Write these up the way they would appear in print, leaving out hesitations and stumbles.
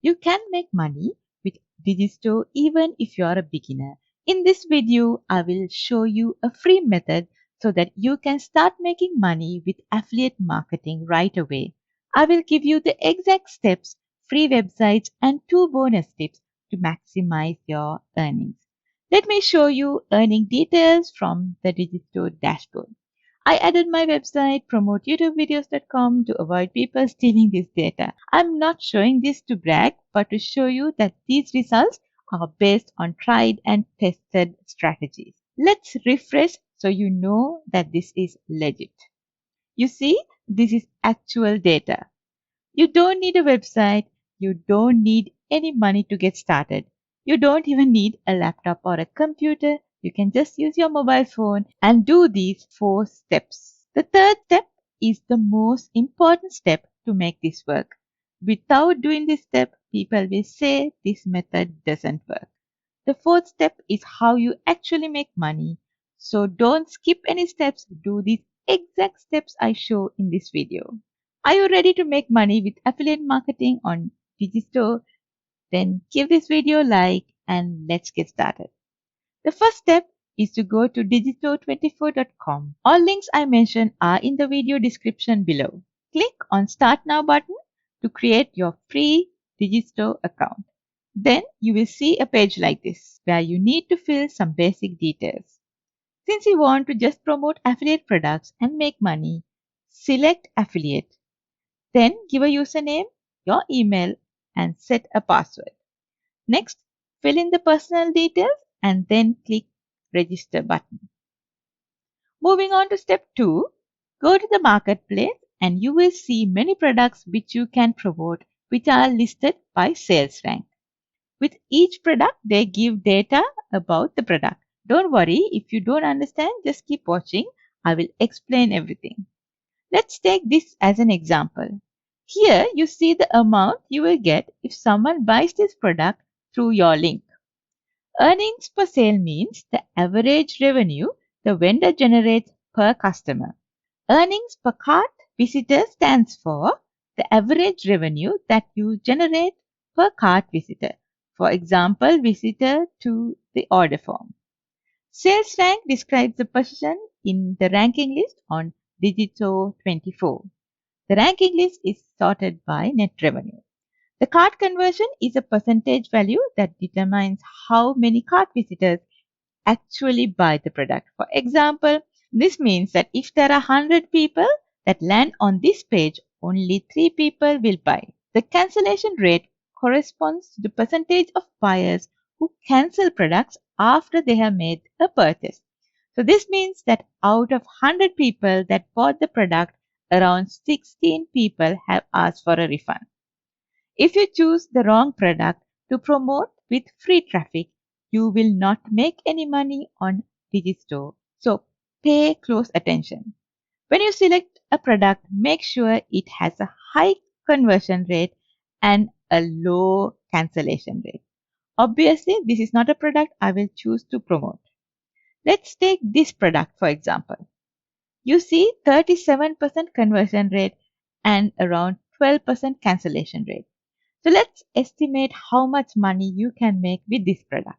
You can make money with Digistore even if you are a beginner. In this video, I will show you a free method so that you can start making money with affiliate marketing right away. I will give you the exact steps, free websites, and 2 bonus tips to maximize your earnings. Let me show you earning details from the Digistore dashboard. I added my website promoteYouTubeVideos.com to avoid people stealing this data. I'm not showing this to brag, but to show you that these results are based on tried and tested strategies. Let's refresh so you know that this is legit. You see, this is actual data. You don't need a website. You don't need any money to get started. You don't even need a laptop or a computer. You can just use your mobile phone and do these 4 steps. The third step is the most important step to make this work. Without doing this step, people will say this method doesn't work. The fourth step is how you actually make money. So don't skip any steps. Do these exact steps I show in this video. Are you ready to make money with affiliate marketing on Digistore? Then give this video a like and let's get started. The first step is to go to Digistore24.com. All links I mentioned are in the video description below. Click on Start Now button to create your free Digistore account. Then you will see a page like this where you need to fill some basic details. Since you want to just promote affiliate products and make money, select affiliate. Then give a username, your email, and set a password. Next, fill in the personal details and then click register button. Moving on to step 2, go to the marketplace and you will see many products which you can promote which are listed by sales rank. With each product, they give data about the product. Don't worry, if you don't understand, just keep watching. I will explain everything. Let's take this as an example. Here you see the amount you will get if someone buys this product through your link. Earnings per sale means the average revenue the vendor generates per customer. Earnings per cart visitor stands for the average revenue that you generate per cart visitor. For example, visitor to the order form. Sales rank describes the position in the ranking list on Digistore24. The ranking list is sorted by net revenue. The cart conversion is a percentage value that determines how many cart visitors actually buy the product. For example, this means that if there are 100 people that land on this page, only 3 people will buy. The cancellation rate corresponds to the percentage of buyers who cancel products after they have made a purchase. So this means that out of 100 people that bought the product, around 16 people have asked for a refund. If you choose the wrong product to promote with free traffic, you will not make any money on Digistore. So pay close attention. When you select a product, make sure it has a high conversion rate and a low cancellation rate. Obviously, this is not a product I will choose to promote. Let's take this product for example. You see 37% conversion rate and around 12% cancellation rate. So let's estimate how much money you can make with this product.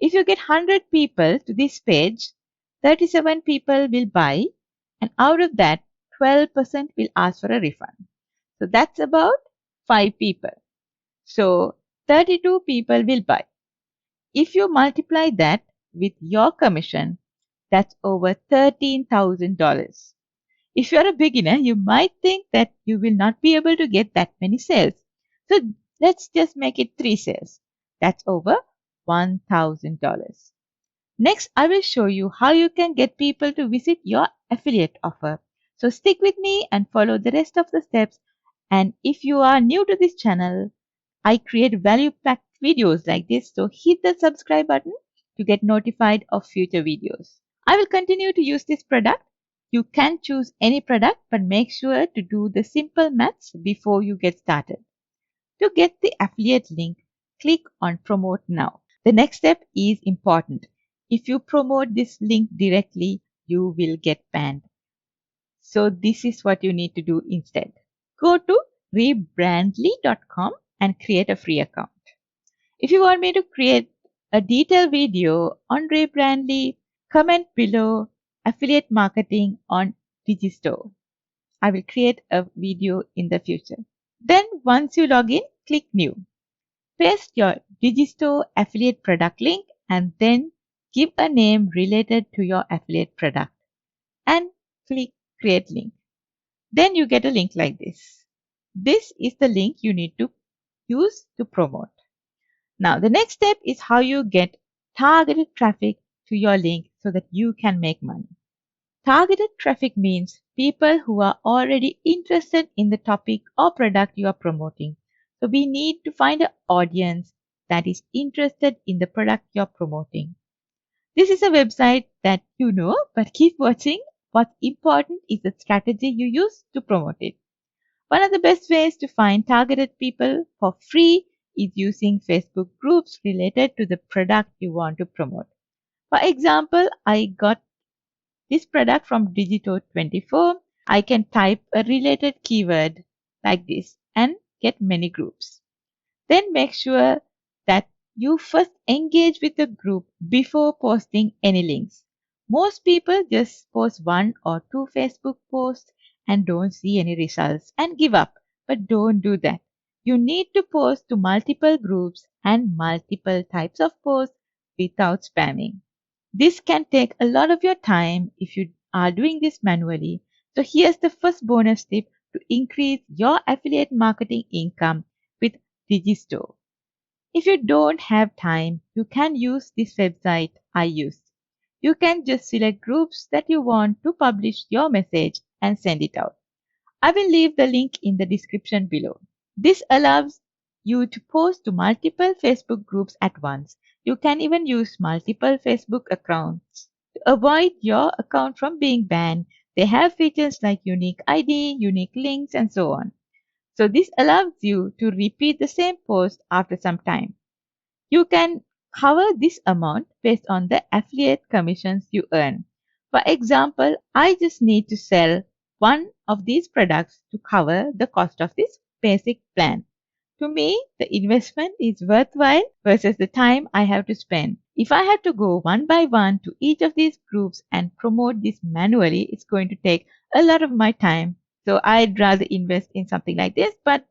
If you get 100 people to this page, 37 people will buy and out of that 12% will ask for a refund. So that's about 5 people. So 32 people will buy. If you multiply that with your commission, that's over $13,000. If you're a beginner, you might think that you will not be able to get that many sales. So let's just make it 3 sales. That's over $1,000. Next, I will show you how you can get people to visit your affiliate offer. So stick with me and follow the rest of the steps. And if you are new to this channel, I create value-packed videos like this. So hit the subscribe button to get notified of future videos. I will continue to use this product. You can choose any product, but make sure to do the simple maths before you get started. To get the affiliate link, click on Promote Now. The next step is important. If you promote this link directly, you will get banned. So this is what you need to do instead. Go to Rebradly.com and create a free account. If you want me to create a detailed video on Rebradly, comment below affiliate marketing on Digistore. I will create a video in the future. Then once you log in, click new. Paste your Digistore affiliate product link and then give a name related to your affiliate product and click create link. Then you get a link like this. This is the link you need to use to promote. Now the next step is how you get targeted traffic to your link so that you can make money. Targeted traffic means people who are already interested in the topic or product you are promoting. So we need to find an audience that is interested in the product you're promoting. This is a website that you know, but keep watching. What's important is the strategy you use to promote it. One of the best ways to find targeted people for free is using Facebook groups related to the product you want to promote. For example, I got this product from Digistore24. I can type a related keyword like this and get many groups. Then make sure that you first engage with the group before posting any links. Most people just post 1 or 2 Facebook posts and don't see any results and give up. But don't do that. You need to post to multiple groups and multiple types of posts without spamming. This can take a lot of your time if you are doing this manually. So here's the first bonus tip to increase your affiliate marketing income with Digistore. If you don't have time, you can use this website I used. You can just select groups that you want to publish your message and send it out. I will leave the link in the description below. This allows you to post to multiple Facebook groups at once. You can even use multiple Facebook accounts. To avoid your account from being banned, they have features like unique ID, unique links, and so on. So this allows you to repeat the same post after some time. You can cover this amount based on the affiliate commissions you earn. For example, I just need to sell one of these products to cover the cost of this basic plan. To me, the investment is worthwhile versus the time I have to spend. If I have to go one by one to each of these groups and promote this manually, it's going to take a lot of my time. So I'd rather invest in something like this, but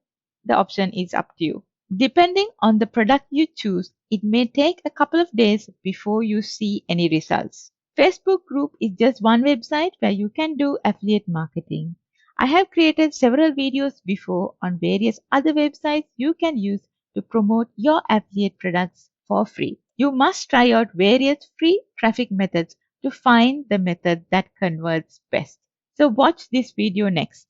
the option is up to you. Depending on the product you choose, it may take a couple of days before you see any results. Facebook group is just one website where you can do affiliate marketing. I have created several videos before on various other websites you can use to promote your affiliate products for free. You must try out various free traffic methods to find the method that converts best. So watch this video next.